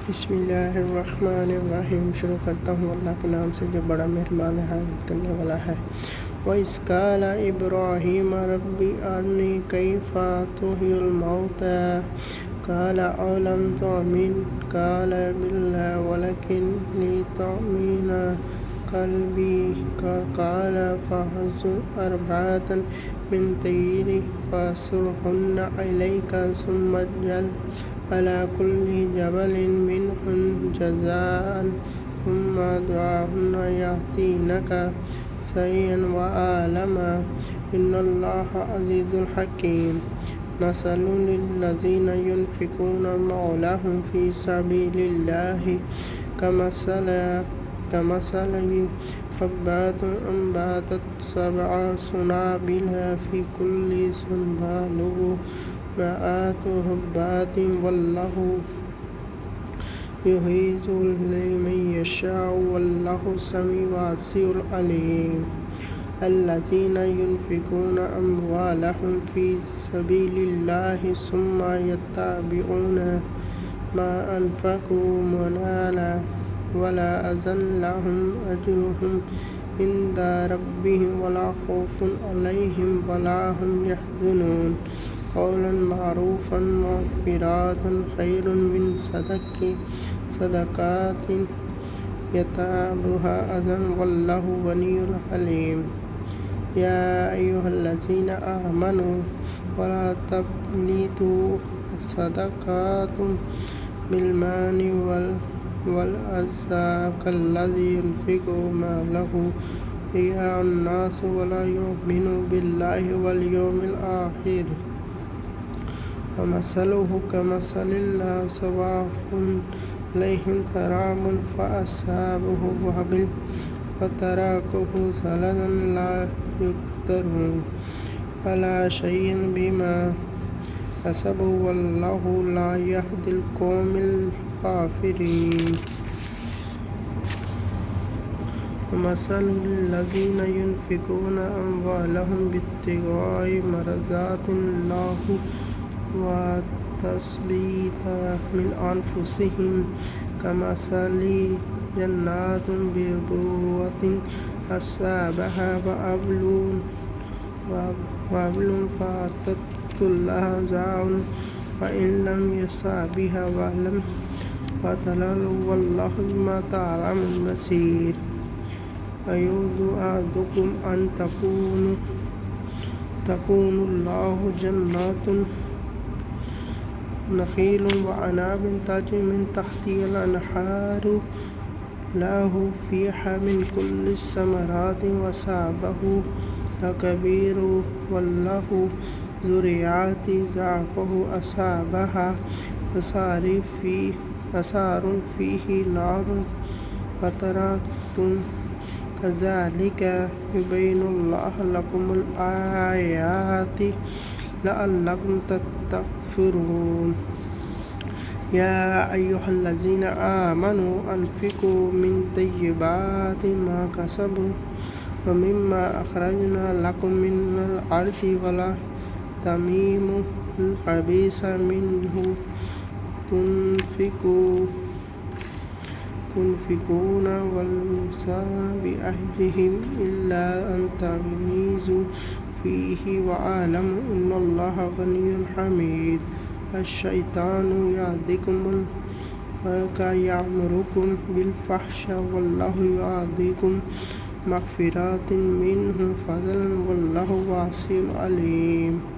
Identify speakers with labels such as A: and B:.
A: بسم اللہ الرحمن الرحیم۔ شروع کرتا ہوں اللہ کے نام سے جو بڑا مہربان نہایت کرنے والا ہے۔ وَإِذْ قَالَ إِبْرَاهِيمُ رَبِّ أَرِنِي كَيْفَ تُحْيِي الْمَوْتَىٰ قَالَ أَوَلَمْ تُؤْمِنْ قَالَ بَلَىٰ وَلَكِنْ لِيَطْمَئِنَّ قَلْبِي قَالَ فَخُذْ أَرْبَعَةً مِّنَ الطَّيْرِ فَصُرْهُنَّ إِلَيْكَ ثُمَّ اجْعَلْ عَلَىٰ كُلِّ جَبَلٍ مِّنْهُنَّ جَزْعًا ثُمَّ ادْعُهُنَّ يَأْتِينَكَ سَعْيًا وَاعْلَمْ أَنَّ اللَّهَ عَزِيزٌ حَكِيمٌ۔ مَثَلُ الَّذِينَ يُنْفِقُونَ أَمْوَالَهُمْ فِي سَبِيلِ اللَّهِ كَمَثَلِ حَبَّةٍ أَنبَتَتْ سَبْعَ سَنَابِلَ فِي كُلِّ سُنبُلَةٍ مِّائَةُ حَبَّةٍ وَاللَّهُ يُضَاعِفُ لِمَن يَشَاءُ وَاللَّهُ سَمِيعٌ وَاسِعٌ عَلِيمٌ۔ الَّذِينَ يُنْفِقُونَ أَمْوَالَهُمْ فِي سَبِيلِ اللَّهِ ثُمَّ يَتَّبِعُونَ مَا أَنفَقُوا مَنًّا وَلَا أَذًى لَّهُمْ أَجْرُهُمْ عِندَ رَبِّهِمْ وَلَا خَوْفٌ عَلَيْهِمْ وَلَا هُمْ يَحْزَنُونَ۔ قَوْلًا مَّعْرُوفًا وَمَغْفِرَةٌ خَيْرٌ مِّن صَدَقَةٍ يَتْبَعُهَا أَذًى وَاللَّهُ غَنِيٌّ حَلِيمٌ۔ يَا أَيُّهَا الَّذِينَ آمَنُوا لَا تُبْطِلُوا صَدَقَاتِكُم بِالْمَنِّ وَالْأَذَى كَالَّذِي يُنْفِقُ مَالَهُ رِئَاءَ النَّاسِ وَلَا يُؤْمِنُ بِاللَّهِ وَالْيَوْمِ الْآخِرِ فَمَثَلُهُ كَمَثَلِ صَفْوَانٍ عَلَيْهِ تُرَابٌ فَأَصَابَهُ وَابِلٌ فَتَرَكَهُ صَلْدًا لَّا يَقْدِرُونَ عَلَىٰ شَيْءٍ مِّمَّا كَسَبُوا وَاللَّهُ لَا يَهْدِي الْقَوْمَ الْكَافِرِينَ۔ وَمَثَلُ الَّذِينَ يُنْفِقُونَ أَمْوَالَهُمْ ابْتِغَاءَ مَرْضَاتِ اللَّهِ وَتَثْبِيتًا مِّنْ أَنفُسِهِمْ كَمَثَلِ جَنَّاتٍ بِرْبُوَةٍ أَصَابَهَا وَابِلٌ فَآتَتْ أُكُلَهَا زَرْعًا وَإِن لَّمْ يُصِبْهَا وَابِلٌ فَطَلٌّ وَاللَّهُ بِمَا تَعْمَلُونَ بَصِيرٌ۔ أَيَوَدُّ أَحَدُكُمْ أَن تَكُونَ لَهُ جَنَّاتٌ نَخِيلٍ وَأَعْنَابٍ تَجْرِي مِن تَحْتِهَا الْأَنْهَارُ لَهُ فِيهَا مِن كُلِّ الثَّمَرَاتِ وَأَصَابَهُ كِبْرٌ وَلَهُ ذُرِّيَّةٌ ضَعْفٌ أَصَابَهَا إِعْصَارٌ فِيهِ نَارٌ فَاحْتَرَقَتْ كَذَٰلِكَ يُبَيِّنُ اللَّهُ لَكُمُ الْآيَاتِ لَعَلَّكُمْ تَتَّقُونَ۔ يَا أَيُّهَا الَّذِينَ آمَنُوا أَنفِقُوا مِن طَيِّبَاتِ مَا كَسَبْتُمْ وَمِمَّا أَخْرَجْنَا لَكُم مِّنَ الْأَرْضِ وَلَا تَيَمَّمُوا الْخَبِيثَ مِنْهُ تُنْفِقُونَ وَلَسْتُ بِآخِذِيهِ إِلَّا أَن تُغْمِضُوا فِيهِ وَاعْلَمُوا أَنَّ اللَّهَ غَنِيٌّ حَمِيدٌ۔ الشَّيْطَانُ يَعِدُكُمُ الْفَقْرَ وَيَأْمُرُكُم بِالْفَحْشَاءِ وَاللَّهُ يَعِدُكُم مَّغْفِرَةً مِّنْهُ وَفَضْلًا وَاللَّهُ وَاسِعٌ عَلِيمٌ۔